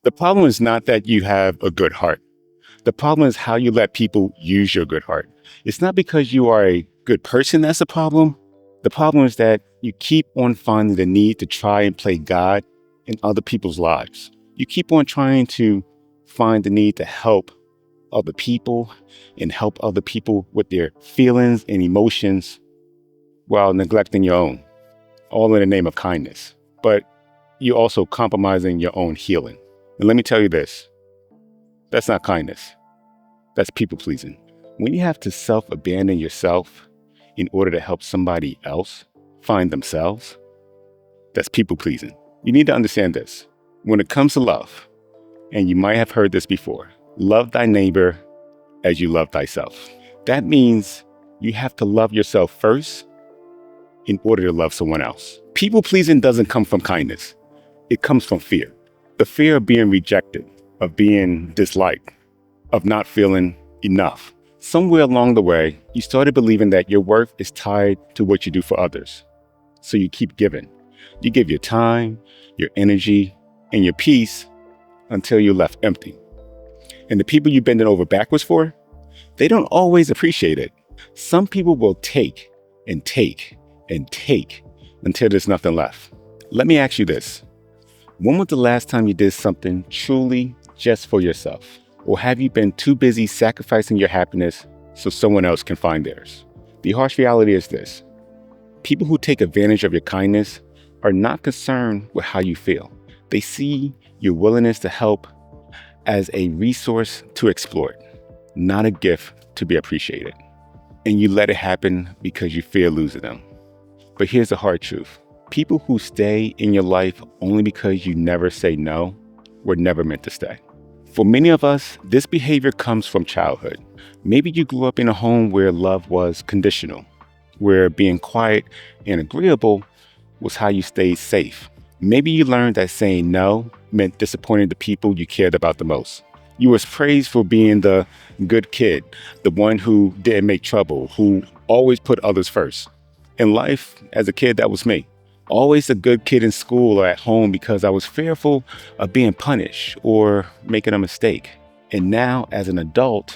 The problem is not that you have a good heart. The problem is how you let people use your good heart. It's not because you are a good person that's the problem. The problem is that you keep on finding the need to try and play God in other people's lives. You keep on trying to find the need to help other people and help other people with their feelings and emotions while neglecting your own, all in the name of kindness. But you're also compromising your own healing. And let me tell you this, that's not kindness. That's people pleasing. When you have to self-abandon yourself in order to help somebody else find themselves, that's people pleasing. You need to understand this. When it comes to love, and you might have heard this before, love thy neighbor as you love thyself. That means you have to love yourself first in order to love someone else. People pleasing doesn't come from kindness. It comes from fear. The fear of being rejected, of being disliked, of not feeling enough. Somewhere along the way, you started believing that your worth is tied to what you do for others. So you keep giving. You give your time, your energy, and your peace until you're left empty. And the people you're bending over backwards for, they don't always appreciate it. Some people will take and take and take until there's nothing left. Let me ask you this. When was the last time you did something truly just for yourself? Or have you been too busy sacrificing your happiness so someone else can find theirs? The harsh reality is this. People who take advantage of your kindness are not concerned with how you feel. They see your willingness to help as a resource to exploit, not a gift to be appreciated. And you let it happen because you fear losing them. But here's the hard truth. People who stay in your life only because you never say no were never meant to stay. For many of us, this behavior comes from childhood. Maybe you grew up in a home where love was conditional, where being quiet and agreeable was how you stayed safe. Maybe you learned that saying no meant disappointing the people you cared about the most. You was praised for being the good kid, the one who didn't make trouble, who always put others first. In life, as a kid, that was me. Always a good kid in school or at home because I was fearful of being punished or making a mistake. And now, as an adult,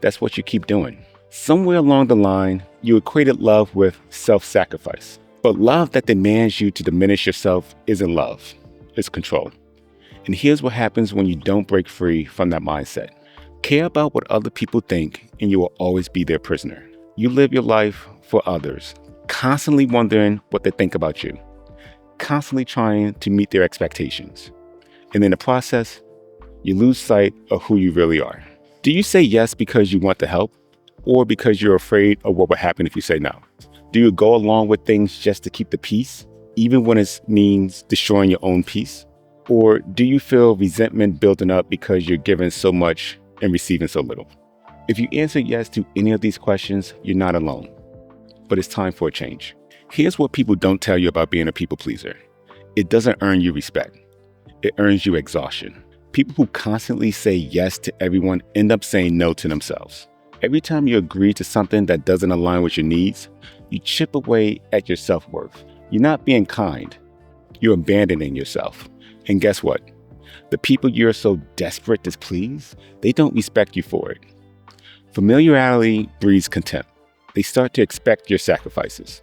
that's what you keep doing. Somewhere along the line, you equated love with self-sacrifice. But love that demands you to diminish yourself isn't love, it's control. And here's what happens when you don't break free from that mindset. Care about what other people think, and you will always be their prisoner. You live your life for others, constantly wondering what they think about you, constantly trying to meet their expectations. And in the process, you lose sight of who you really are. Do you say yes because you want to help, or because you're afraid of what will happen if you say no? Do you go along with things just to keep the peace, even when it means destroying your own peace? Or do you feel resentment building up because you're giving so much and receiving so little? If you answer yes to any of these questions, you're not alone. But it's time for a change. Here's what people don't tell you about being a people pleaser. It doesn't earn you respect. It earns you exhaustion. People who constantly say yes to everyone end up saying no to themselves. Every time you agree to something that doesn't align with your needs, you chip away at your self-worth. You're not being kind. You're abandoning yourself. And guess what? The people you're so desperate to please, they don't respect you for it. Familiarity breeds contempt. They start to expect your sacrifices.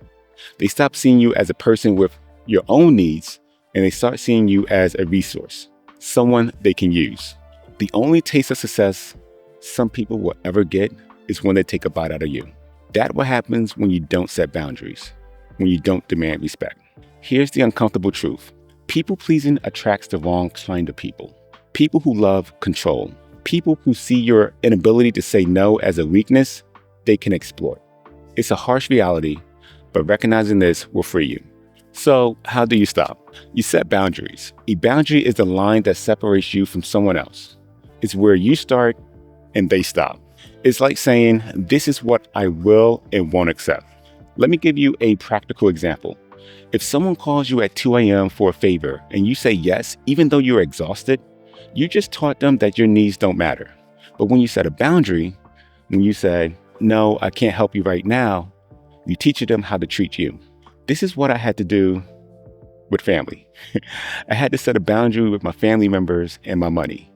They stop seeing you as a person with your own needs, and they start seeing you as a resource, someone they can use. The only taste of success some people will ever get is when they take a bite out of you. That's what happens when you don't set boundaries, when you don't demand respect. Here's the uncomfortable truth. People-pleasing attracts the wrong kind of people. People who love control. People who see your inability to say no as a weakness they can exploit. It's a harsh reality, but recognizing this will free you. So how do you stop? You set boundaries. A boundary is the line that separates you from someone else. It's where you start and they stop. It's like saying, this is what I will and won't accept. Let me give you a practical example. If someone calls you at 2 a.m. for a favor and you say yes, even though you're exhausted, you just taught them that your needs don't matter. But when you set a boundary, when you say, no, I can't help you right now, you teach them how to treat you. This is what I had to do with family. I had to set a boundary with my family members and my money.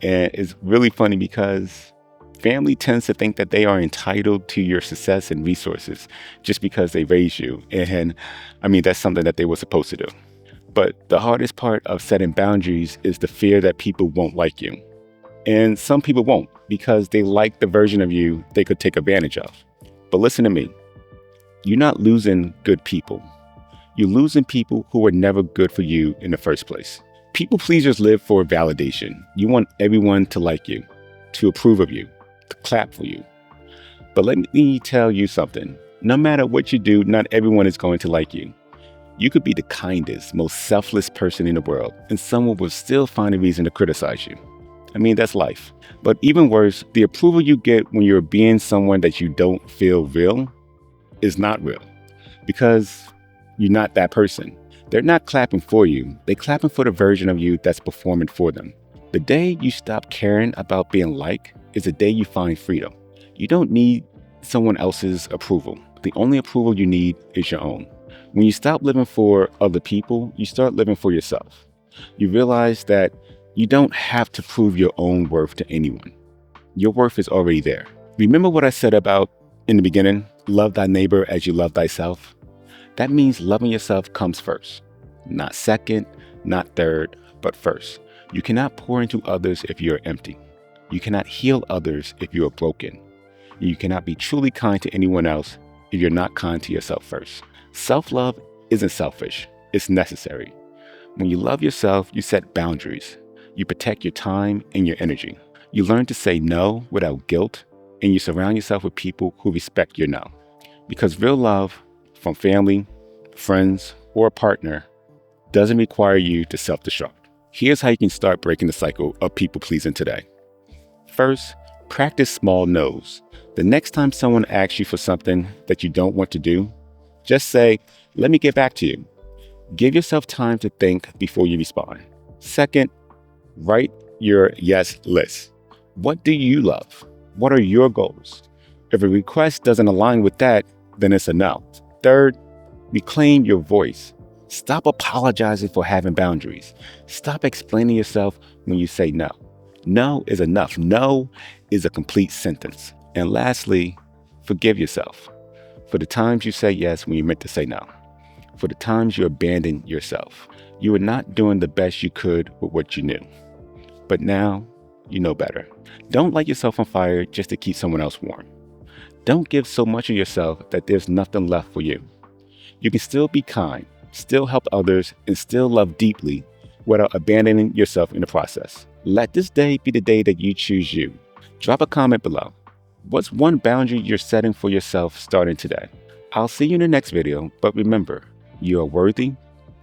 And it's really funny because family tends to think that they are entitled to your success and resources just because they raised you. And I mean, that's something that they were supposed to do. But the hardest part of setting boundaries is the fear that people won't like you. And some people won't because they like the version of you they could take advantage of. But listen to me, you're not losing good people. You're losing people who were never good for you in the first place. People pleasers live for validation. You want everyone to like you, to approve of you, to clap for you. But let me tell you something. No matter what you do, not everyone is going to like you. You could be the kindest, most selfless person in the world, and someone will still find a reason to criticize you. I mean, that's life. But even worse, the approval you get when you're being someone that you don't feel real is not real because you're not that person. They're not clapping for you. They're clapping for the version of you that's performing for them. The day you stop caring about being liked is the day you find freedom. You don't need someone else's approval. The only approval you need is your own. When you stop living for other people, you start living for yourself. You realize that you don't have to prove your own worth to anyone. Your worth is already there. Remember what I said about in the beginning? Love thy neighbor as you love thyself. That means loving yourself comes first. Not second, not third, but first. You cannot pour into others if you're empty. You cannot heal others if you are broken. You cannot be truly kind to anyone else if you're not kind to yourself first. Self-love isn't selfish, it's necessary. When you love yourself, you set boundaries. You protect your time and your energy. You learn to say no without guilt, and you surround yourself with people who respect your no. Because real love from family, friends, or a partner doesn't require you to self-destruct. Here's how you can start breaking the cycle of people-pleasing today. First, practice small no's. The next time someone asks you for something that you don't want to do, just say, "Let me get back to you." Give yourself time to think before you respond. Second, write your yes list. What do you love? What are your goals? If a request doesn't align with that, then it's a no. Third, reclaim your voice. Stop apologizing for having boundaries. Stop explaining yourself when you say no. No is enough. No is a complete sentence. And lastly, forgive yourself for the times you say yes when you meant to say no. For the times you abandoned yourself. You were not doing the best you could with what you knew. But now you know better. Don't light yourself on fire just to keep someone else warm. Don't give so much of yourself that there's nothing left for you. You can still be kind, still help others, and still love deeply without abandoning yourself in the process. Let this day be the day that you choose you. Drop a comment below. What's one boundary you're setting for yourself starting today? I'll see you in the next video, but remember, you are worthy,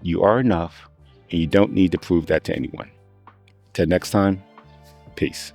you are enough, and you don't need to prove that to anyone. Till next time, peace.